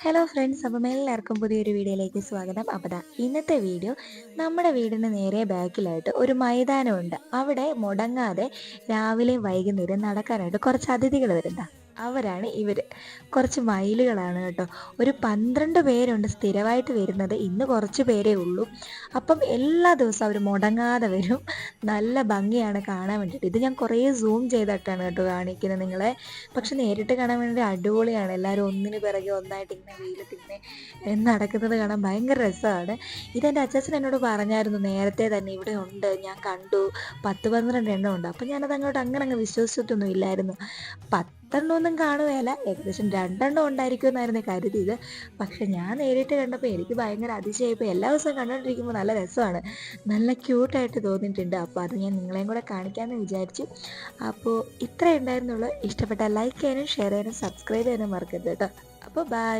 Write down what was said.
Hello friends, അപ്പം എല്ലാവർക്കും പുതിയൊരു വീഡിയോയിലേക്ക് സ്വാഗതം. അപ്പോൾ ദാ ഇന്നത്തെ വീഡിയോ നമ്മുടെ വീടിന് നേരെ ബാക്കിലായിട്ട് ഒരു മൈതാനമുണ്ട്. അവിടെ മുടങ്ങാതെ രാവിലെയും വൈകുന്നേരം നടക്കാനായിട്ട് കുറച്ച് അതിഥികൾ വരുന്ന അവരാണ് ഇവർ. കുറച്ച് മയിലുകളാണ് കേട്ടോ. ഒരു 12 പേരുണ്ട് സ്ഥിരമായിട്ട് വരുന്നത്. ഇന്ന് കുറച്ച് പേരേ ഉള്ളൂ. അപ്പം എല്ലാ ദിവസവും അവർ മുടങ്ങാതെ വരും. നല്ല ഭംഗിയാണ് കാണാൻ വേണ്ടിയിട്ട്. ഇത് ഞാൻ കുറേ സൂം ചെയ്തിട്ടാണ് കേട്ടോ കാണിക്കുന്നത് നിങ്ങളെ. പക്ഷെ നേരിട്ട് കാണാൻ വേണ്ടി അടിപൊളിയാണ്. എല്ലാവരും ഒന്നിന് പിറകെ ഒന്നായിട്ട് ഇങ്ങനെ വെയിലത്തിങ്ങനെ നടക്കുന്നത് കാണാൻ ഭയങ്കര രസമാണ്. ഇതെൻ്റെ അച്ചാച്ചൻ എന്നോട് പറഞ്ഞായിരുന്നു നേരത്തെ തന്നെ, ഇവിടെ ഉണ്ട്, ഞാൻ കണ്ടു, 10-12 എണ്ണം ഉണ്ട്. അപ്പം ഞാനത് അങ്ങോട്ട് അങ്ങ് വിശ്വസിച്ചിട്ടൊന്നും ഇല്ലായിരുന്നു. 10 എണ്ണമൊന്നും കാണുകയില്ല, ഏകദേശം 2 എണ്ണം ഉണ്ടായിരിക്കും എന്നായിരുന്നു കരുതിയത്. പക്ഷെ ഞാൻ നേരിട്ട് കണ്ടപ്പോൾ എനിക്ക് ഭയങ്കര അതിശയമായി. എല്ലാ ദിവസവും കണ്ടുകൊണ്ടിരിക്കുമ്പോൾ നല്ല രസമാണ്, നല്ല ക്യൂട്ടായിട്ട് തോന്നിയിട്ടുണ്ട്. അപ്പോൾ അത് ഞാൻ നിങ്ങളെയും കൂടെ കാണിക്കാമെന്ന് വിചാരിച്ചു. അപ്പോൾ ഇത്രയേ ഉണ്ടായിരുന്നുള്ളൂ. ഇഷ്ടപ്പെട്ടാൽ ലൈക്ക് ചെയ്യാനും ഷെയർ ചെയ്യാനും സബ്സ്ക്രൈബ് ചെയ്യാനും മറക്കരുത് കേട്ടോ. അപ്പോൾ ബൈ.